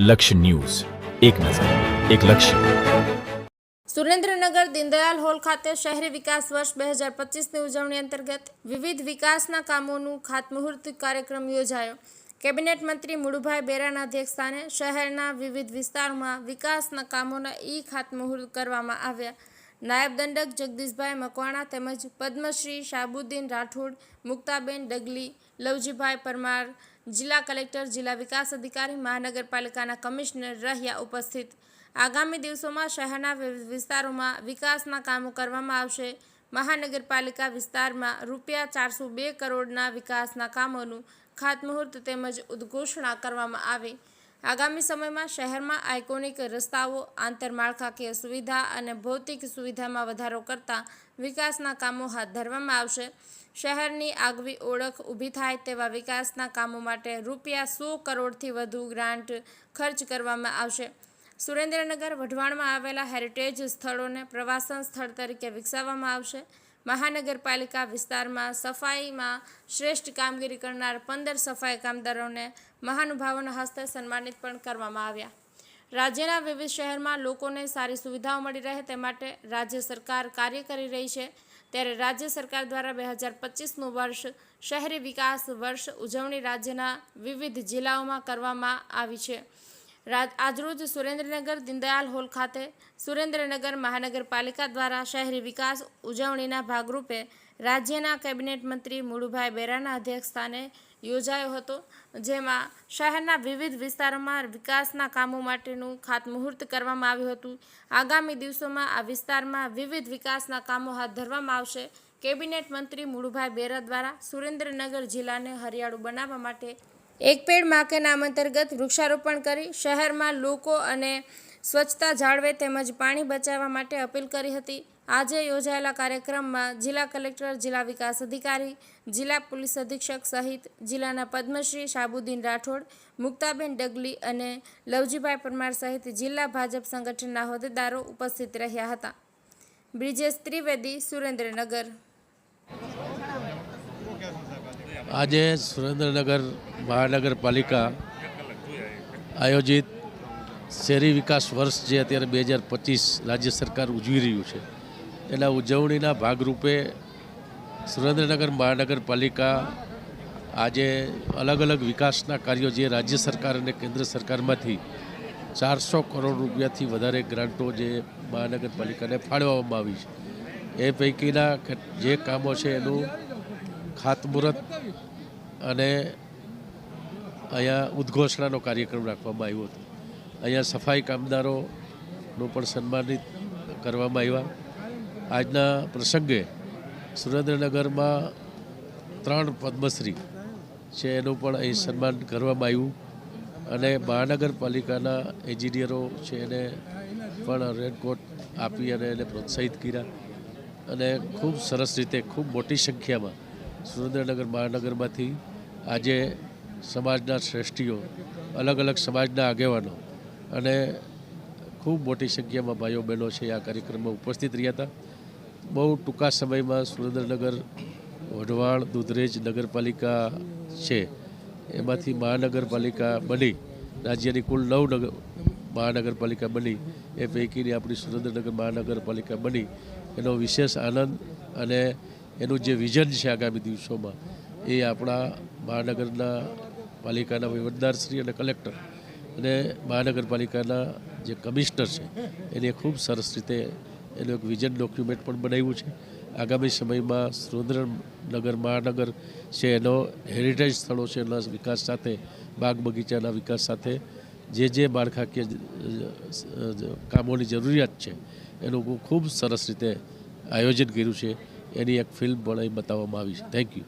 લક્ષ્ય ન્યૂઝ, એક નજર, એક લક્ષ્ય. સુરેન્દ્રનગર દીનદયાલ હોલ ખાતે શહેરી વિકાસ વર્ષ 2025ની ઉજવણી અંતર્ગત વિવિધ વિકાસના કામોનું ખાતમુહૂર્ત કાર્યક્રમ યોજાયો. કેબિનેટ મંત્રી મુળુભાઈ બેરાના અધ્યક્ષસ્થાને શહેરના વિવિધ વિસ્તારોમાં વિકાસના કામોના ખાતમુહૂર્ત કરવામાં આવ્યા. નાયબ દંડક જગદીશભાઈ મકવાણા તેમજ પદ્મશ્રી શાહબુદ્દીન રાઠોડ, મુક્તાબેન ડગલી, લવજીભાઈ પરમાર, જિલ્લા કલેક્ટર, જિલ્લા વિકાસ અધિકારી, મહાનગરપાલિકાના કમિશનર રહ્યા ઉપસ્થિત. આગામી દિવસોમાં શહેરના વિવિધ વિસ્તારોમાં વિકાસના કામો કરવામાં આવશે. મહાનગરપાલિકા વિસ્તારમાં ₹402 કરોડના વિકાસના કામોનું ખાતમુહૂર્ત તેમજ ઉદ્ઘોષણા કરવામાં આવી. આગામી સમયમાં શહેરમાં આઇકોનિક રસ્તાઓ, આંતરમાળખાકીય સુવિધા અને ભૌતિક સુવિધામાં વધારો કરતા વિકાસના કામો હાથ ધરવામાં આવશે. શહેરની આગવી ઓળખ ઊભી થાય તેવા વિકાસના કામો માટે ₹100 કરોડથી વધુ ગ્રાન્ટ ખર્ચ કરવામાં આવશે. સુરેન્દ્રનગર વઢવાણમાં આવેલા હેરિટેજ સ્થળોને પ્રવાસન સ્થળ તરીકે વિકસાવવામાં આવશે. મહાનગરપાલિકા વિસ્તારમાં સફાઈમાં શ્રેષ્ઠ કામગીરી કરનાર 15 સફાઈ કામદારોને મહાનુભાવોના હસ્તે સન્માનિત પણ કરવામાં આવ્યા. રાજ્યના વિવિધ શહેરમાં લોકોને સારી સુવિધાઓ મળી રહે તે માટે રાજ્ય સરકાર કાર્ય કરી રહી છે. ત્યારે રાજ્ય સરકાર દ્વારા 2025નું વર્ષ શહેરી વિકાસ વર્ષ ઉજવણી રાજ્યના વિવિધ જિલ્લાઓમાં કરવામાં આવી છે. આજરોજ સુરેન્દ્રનગર દીનદયાલ હોલ ખાતે સુરેન્દ્રનગર મહાનગરપાલિકા દ્વારા શહેરી વિકાસ ઉજવણીના ભાગરૂપે રાજ્યના કેબિનેટ મંત્રી મુળુભાઈ બેરાના અધ્યક્ષસ્થાને યોજાયો હતો, જેમાં શહેરના વિવિધ વિસ્તારોમાં વિકાસના કામો માટેનું ખાતમુહૂર્ત કરવામાં આવ્યું હતું. આગામી દિવસોમાં આ વિસ્તારમાં વિવિધ વિકાસના કામો હાથ ધરવામાં આવશે. કેબિનેટ મંત્રી મુળુભાઈ બેરા દ્વારા સુરેન્દ્રનગર જિલ્લાને હરિયાળું બનાવવા માટે એક પેડ માં કે નામ અંતર્ગત વૃક્ષારોપણ કરી શહેરમાં લોકો અને સ્વચ્છતા જાળવે તેમજ પાણી બચાવવા માટે અપીલ કરી હતી. આજે યોજાયેલા કાર્યક્રમમાં જિલ્લા કલેક્ટર, જિલ્લા વિકાસ અધિકારી, જિલ્લા પોલીસ અધિક્ષક સહિત જિલ્લાના પદ્મશ્રી શાહબુદ્દીન રાઠોડ, મુક્તાબેન ડગલી અને લવજીભાઈ પરમાર સહિત જિલ્લા ભાજપ સંગઠનના હોદ્દેદારો ઉપસ્થિત રહ્યા હતા. બ્રિજેશ ત્રિવેદી, સુરેન્દ્રનગર. આજે સુરેન્દ્રનગર મહાનગરપાલિકા આયોજિત શહેરી વિકાસ વર્ષ જે અત્યારે 2025 રાજ્ય સરકાર ઉજવી રહ્યું છે, એના ઉજવણીના ભાગરૂપે સુરેન્દ્રનગર મહાનગરપાલિકા આજે અલગ અલગ વિકાસના કાર્યો જે રાજ્ય સરકાર અને કેન્દ્ર સરકારમાંથી 400 કરોડ રૂપિયાથી વધારે ગ્રાન્ટો જે મહાનગરપાલિકાને ફાળવવામાં આવી છે, એ પૈકીના જે કામો છે એનું ખાતમુહૂર્ત અને અહીંયા ઉદ્ઘોષણાનો કાર્યક્રમ રાખવામાં આવ્યો હતો. અહીંયા સફાઈ કામદારોનું પણ સન્માનિત કરવામાં આવ્યા. આજના પ્રસંગે સુરેન્દ્રનગરમાં 3 પદ્મશ્રી છે એનું પણ અહીં સન્માન કરવામાં આવ્યું અને મહાનગરપાલિકાના એન્જિનિયરો છે એને પણ રેનકોટ આપી અને એને પ્રોત્સાહિત કર્યા અને ખૂબ સરસ રીતે ખૂબ મોટી સંખ્યામાં સુરેન્દ્રનગર મહાનગરમાંથી આજે સમાજના શ્રેષ્ઠીઓ, અલગ અલગ સમાજના આગેવાનો અને ખૂબ મોટી સંખ્યામાં ભાઈઓ બહેનો છે આ કાર્યક્રમમાં ઉપસ્થિત રહ્યા હતા. બહુ ટૂંકા સમયમાં સુરેન્દ્રનગર, વઢવાણ, દુધરેજ નગરપાલિકા છે એમાંથી મહાનગરપાલિકા બની રાજ્યની કુલ 9 મહાનગરપાલિકા બની એ પૈકીની આપણી સુરેન્દ્રનગર મહાનગરપાલિકા બની એનો વિશેષ આનંદ અને એનું જે વિઝન છે આગામી દિવસોમાં એ આપણા મહાનગરના પાલિકાના વહીવટદારશ્રી અને કલેક્ટર અને મહાનગરપાલિકાના જે કમિશનર છે એને ખૂબ સરસ રીતે એનું એક વિઝન ડોક્યુમેન્ટ પણ બનાવ્યું છે. આગામી સમયમાં સુરેન્દ્રનગર મહાનગર છે એનો હેરિટેજ સ્થળો છે એના વિકાસ સાથે, બાગ બગીચાના વિકાસ સાથે જે માળખાકીય કામોની જરૂરિયાત છે એનું ખૂબ સરસ રીતે આયોજન કર્યું છે. એની એક ફિલ્મ પણ અહીં બતાવવામાં આવી છે. Thank you.